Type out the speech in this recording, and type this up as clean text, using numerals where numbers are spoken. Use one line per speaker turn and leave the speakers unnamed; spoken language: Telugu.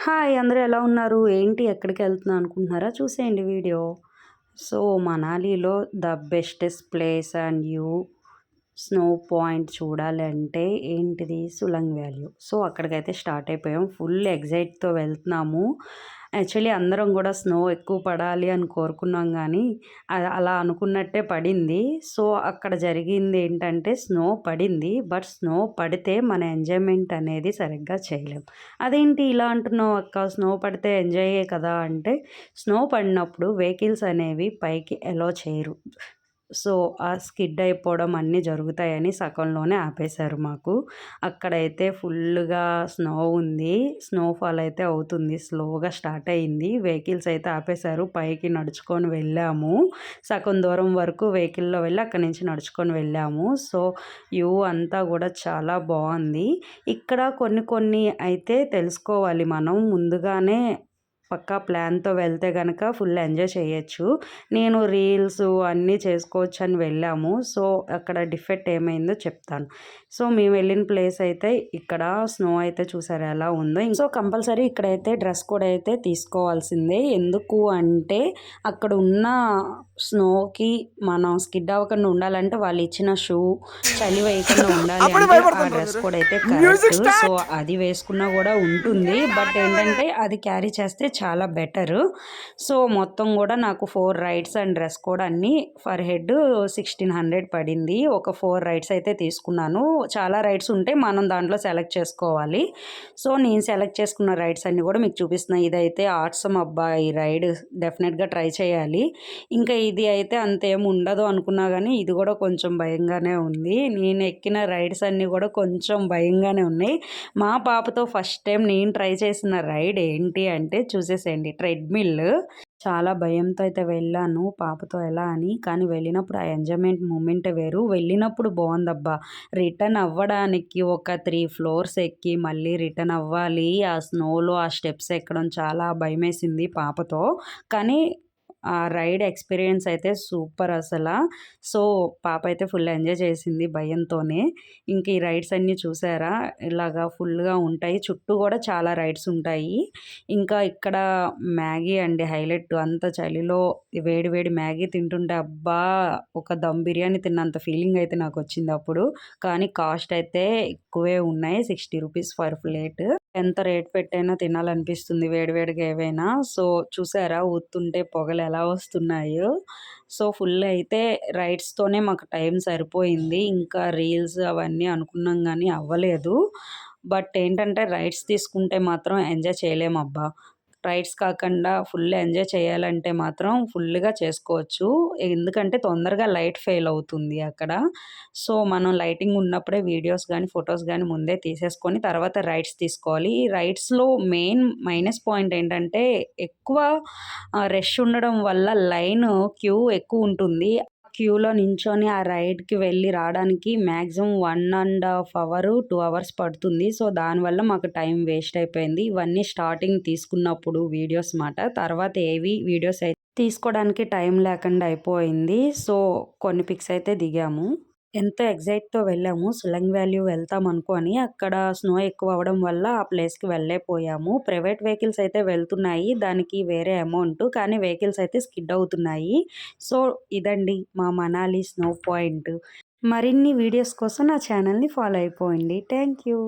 హాయ్! అందరూ ఎలా ఉన్నారు? ఏంటి ఎక్కడికెళ్తున్నా అనుకుంటున్నారా? చూసేయండి వీడియో. సో, మనాలిలో the bestest place and snow point చూడాలి అంటే ఏంటిది? సులంగ్ వ్యాలీ. సో, అక్కడికైతే స్టార్ట్ అయిపోయాం. ఫుల్ ఎక్సైట్‌తో వెళ్తున్నాము. యాక్చువల్లీ అందరం గూడా స్నో ఎక్కువ పడాలి అని కోరుకున్నాం గానీ, అలా అనుకున్నట్టే పడింది. సో, అక్కడ జరిగిందేంటంటే స్నో పడింది. బట్ స్నో పడితే మన ఎంజాయ్‌మెంట్ అనేది సరిగ్గా చేయలేం. "అదేంటి ఇలా అంటున్నావు అక్క? స్నో పడితే ఎంజాయే కదా!" అంటే, స్నో పడినప్పుడు వెహికల్స్ అనేవి పైకి అలో చేయరు. సో, ఆ స్కిడ్ అయిపోవడం అన్నీ జరుగుతాయని సగంలోనే ఆపేశారు మాకు. అక్కడైతే ఫుల్లుగా స్నో ఉంది. స్నోఫాల్ అయితే అవుతుంది. స్లోగా స్టార్ట్ అయింది. వెహికల్స్ అయితే ఆపేశారు. పైకి నడుచుకొని వెళ్ళాము. సగం దూరం వరకు వెహికల్‌లో వెళ్ళి అక్కడి నుంచి నడుచుకొని వెళ్ళాము. సో, వ్యూ అంతా గూడా చాలా బావుంది. ఇక్కడ కొన్ని కొన్ని అయితే తెలుసుకోవాలి మనం ముందుగానే పక్కా ప్లాన్‌తో వెళ్తే గనక ఫుల్ ఎంజాయ్ చేయొచ్చు. నేను రీల్స్ అన్నీ చేసుకోవచ్చని వెళ్ళాము. సో, అక్కడ డిఫెక్ట్ ఏమైందో చెప్తాను. సో, మేము వెళ్ళిన ప్లేస్ అయితే ఇక్కడ స్నో అయితే చూసారా ఎలా ఉందో. సో, కంపల్సరీ ఇక్కడైతే డ్రెస్ కోడ్ అయితే తీసుకోవాల్సిందే. ఎందుకు అంటే అక్కడ ఉన్న స్నోకి మనం స్కిడ్ అవ్వకుండా ఉండాలంటే వాళ్ళు ఇచ్చిన షూ చలి వేయకుండా ఉండాలి అంటే ఆ డ్రెస్ కోడ్ అయితే కరెక్ట్. సో, అది వేసుకున్నా కూడా ఉంటుంది. బట్ ఏంటంటే అది క్యారీ చేస్తే చాలా బెటరు. సో, మొత్తం గూడా నాకు 4 రైడ్స్ అండ్ డ్రెస్ కోడ్ అన్నీ ఫర్ హెడ్ 1600 పడింది. ఒక 4 రైడ్స్ అయితే తీసుకున్నాను. చాలా రైడ్స్ ఉంటే మనం దాంట్లో సెలెక్ట్ చేసుకోవాలి. సో, నేను సెలెక్ట్ చేసుకున్న రైడ్స్ అన్నీ గూడా మీకు చూపిస్తున్నా. ఇదైతే ఆట్సమ్ అబ్బా! ఈ రైడ్ డెఫినెట్‌గా ట్రై చేయాలి. ఇంకా ఇది అయితే అంతేం ఉండదు అనుకున్నా గానీ, ఇది గూడా కొంచెం భయంగానే ఉంది. నేను ఎక్కిన రైడ్స్ అన్నీ గూడా కొంచెం భయంగానే ఉన్నాయి. మా పాపతో ఫస్ట్ టైం నేను ట్రై చేసిన రైడ్ ఏంటి అంటే చూసేసేయండి ట్రెడ్‌మిల్. చాలా భయంతో అయితే వెళ్ళాను పాపతో ఎలా అని. కానీ వెళ్ళినప్పుడు ఆ ఎంజాయ్‌మెంట్ మూమెంటే వేరు. వెళ్ళినప్పుడు బావుందబ్బా! రిటర్న్ అవ్వడానికి ఒక 3 ఫ్లోర్స్ ఎక్కి మళ్ళీ రిటర్న్ అవ్వాలి. ఆ స్నోలో ఆ స్టెప్స్ ఎక్కడం చాలా భయమేసింది పాపతో. కానీ ఆ రైడ్ ఎక్స్‌పీరియన్స్ అయితే సూపర్ అసల. సో, పాప అయితే ఫుల్ ఎంజాయ్ చేసింది భయంతోనే. ఇంక ఈ రైడ్స్ అన్నీ చూసారా? ఇలాగా ఫుల్‌గా ఉంటాయి. చుట్టూ గూడా చాలా రైడ్స్ ఉంటాయి. ఇంకా ఇక్కడ మ్యాగీ అండి హైలైట్. అంత చలిలో వేడి వేడి మ్యాగీ తింటుంటే అబ్బా! ఒక దమ్ బిర్యానీ తిన్నంత ఫీలింగ్ అయితే నాకొచ్చింది అప్పుడు. కానీ కాస్ట్ అయితే ఎక్కువే ఉన్నాయి. ₹60 పర్ ప్లేట్. ఎంత రేట్ పెట్టైనా తినాలనిపిస్తుంది వేడి వేడిగా ఏవైనా. సో, చూసారా ఊదుతుంటే పొగలు ఎలా వస్తున్నాయో. సో, ఫుల్ అయితే రైడ్స్‌తోనే మాకు టైం సరిపోయింది. ఇంకా రీల్స్ అవన్నీ అనుకున్నాం గానీ అవ్వలేదు. బట్ ఏంటంటే రైడ్స్ తీసుకుంటే మాత్రం ఎంజాయ్ చేయలేమబ్బా! రైడ్స్ కాకుండా ఫుల్ ఎంజాయ్ చేయాలంటే మాత్రం ఫుల్‌గా చేసుకోవచ్చు. ఎందుకంటే తొందరగా లైట్ ఫెయిల్ అవుతుంది అక్కడ. సో, మనం లైటింగ్ ఉన్నప్పుడే వీడియోస్ గానీ, ఫోటోస్ గానీ ముందే తీసేసుకొని తర్వాత రైడ్స్ తీసుకోవాలి. ఈ రైడ్స్‌లో మెయిన్ మైనస్ పాయింట్ ఏంటంటే ఎక్కువ రష్ ఉండడం వల్ల క్యూ ఎక్కువుంటుంది. క్యూలో నించొని ఆ రైడ్‌కి వెళ్ళి రావడానికి మాక్సిమం 1 ½ అవర్, 2 అవర్స్ పడుతుంది. సో, దానివల్ల మాకు టైం వేస్ట్ అయిపోయింది. ఇవన్నీ స్టార్టింగ్ తీసుకున్నప్పుడు వీడియోస్ మాట. తర్వాత ఏవి వీడియోస్ అయితే తీసుకోవడానికి టైం లేకుండా అయిపోయింది. సో, కొన్ని పిక్స్ అయితే దిగాము. ఎంతో ఎక్సైట్‌తో వెళ్ళాము. సులంగ్ వ్యాలీ వెళ్తాం అనుకోని అక్కడ స్నో ఎక్కువ అవ్వడం వల్ల ఆ ప్లేస్‌కి వెళ్ళలేకపోయాము. ప్రైవేట్ వెహికల్స్ అయితే వెళ్తున్నాయి. దానికి వేరే అమౌంట్. కానీ వెహికల్స్ అయితే స్కిడ్ అవుతున్నాయి. సో, ఇదండి మా మనాలి స్నో పాయింట్. మరిన్ని వీడియోస్ కోసం నా ఛానల్‌ని ఫాలో అయిపోండి. Thank you.